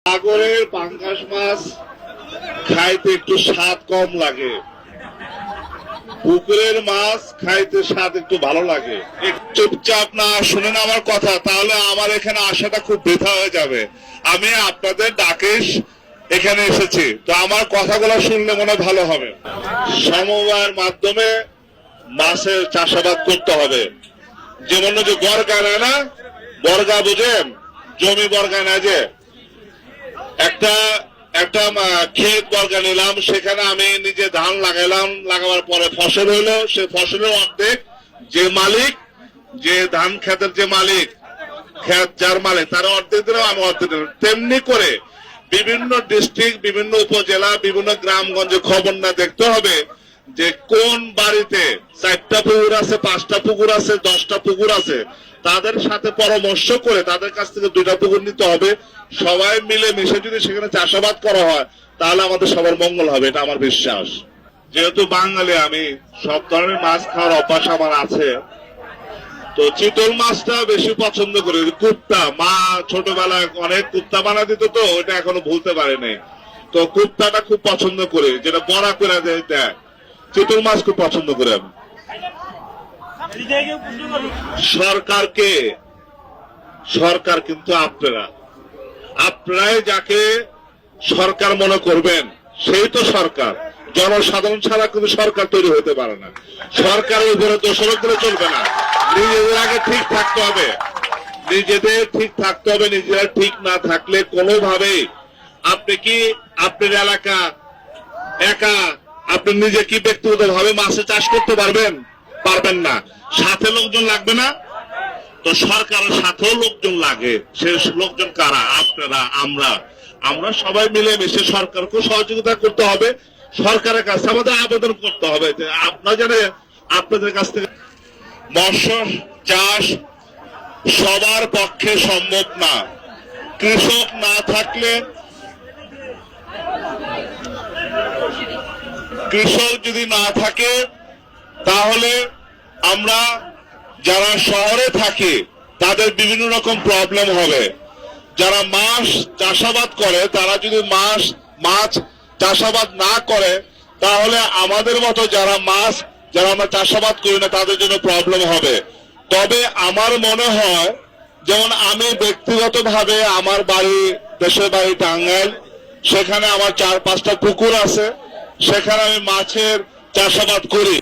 সাগরের পাঙ্গাস মাছ খাইতে একটু স্বাদ কম লাগে, পুকুরের মাছ খাইতে স্বাদ একটু ভালো লাগে। চুপচাপ না শুনেন আমার কথা, তাহলে আমার এখানে আসাটা খুব বৃথা হয়ে যাবে। আমি আপনাদের ডাকে এখানে এসেছি, তো আমার কথাগুলো শুনলে মনে ভালো হবে। সমবায়ের মাধ্যমে মাছের চাষাবাদ করতে হবে। যেমন যে বর্গা নেয় না, বর্গা বুঝেন, জমি বর্গা নেয়, যে একটা একটা ক্ষেত বর্গা নিলাম, সেখানে আমি নিজে ধান লাগাইলাম, লাগাবার পরে ফসল হইলো, সে ফসলের অর্ধেক যে মালিক, যে ধান ক্ষেতের যে মালিক, ক্ষেত যার মালিক, তার অর্ধেক দিলাম, আমি অর্ধেক দিলাম। তেমনি করে বিভিন্ন ডিস্ট্রিক্ট, বিভিন্ন উপজেলা, বিভিন্ন গ্রামগঞ্জে খবর না দেখতে হবে যে কোন বাড়িতে 4টা পুকুর আছে, 5টা পুকুর আছে, 10টা পুকুর আছে, তাদের সাথে পরামর্শ করে তাদের কাছ থেকে 2টা পুকুর নিতে হবে। সবাই মিলে মিশে যদি সেখানে চাষাবাদ করা হয়, তাহলে আমাদের সবার মঙ্গল হবে, এটা আমার বিশ্বাস। যেহেতু বাঙালি, আমি সব ধরনের মাছ খাওয়ার অভ্যাস আমার আছে, তো চিতল মাছটা বেশি পছন্দ করি। কুপ্তা, মা ছোটবেলায় অনেক কুপ্তা বানা দিত, তো ওটা এখনো ভুলতে পারি নাই। তো কুপ্তাটা খুব পছন্দ করি, যেটা বড়া করে দেয়। চিতল মাছ খুব পছন্দ করি আমি। সরকার কিন্তু আপনারাই যাকে সরকার মনে করবেন, সেই তো সরকার। জনসাধারণ ছাড়া কিন্তু সরকার তৈরি হতে পারে না। সরকারের উপরে দোষারোপ করে চলবে না। নিজেদের আগে ঠিক থাকতে হবে, নিজেরা ঠিক না থাকলে কোনোভাবেই আপনি কি আপনার এলাকা একা, আপনি নিজে কি ব্যক্তিগত ভাবে মাছের চাষ করতে পারবেন না। সাথে লোকজন লাগবে না, তো সরকারের সাথেও লোকজন লাগে। সে লোকজন কারা? আপনারা, আমরা সবাই মিলে মিশে সরকারকে সহযোগিতা করতে হবে। সরকারের কাছে আমাদের আবেদন করতে হবে যে আপনাদের কাছ থেকে মৎস্য চাষ সবার পক্ষে সম্ভব না। কৃষক না থাকলে, কৃষক যদি না থাকে, তাহলে আমরা যারা শহরে থাকি তাদের বিভিন্ন রকম প্রবলেম হবে। যারা মাছ চাষাবাদ করে, তারা যদি মাছ চাষাবাদ না করে, তাহলে আমাদের মতো যারা আমরা চাষাবাদ করি না, তাদের জন্য প্রবলেম হবে। তবে আমার মনে হয়, যেমন আমি ব্যক্তিগতভাবে আমার দেশের বাড়ি টাঙ্গাইল, সেখানে আমার 4-5টা পুকুর আছে, সেখানে আমি মাছের চাষাবাদ করি।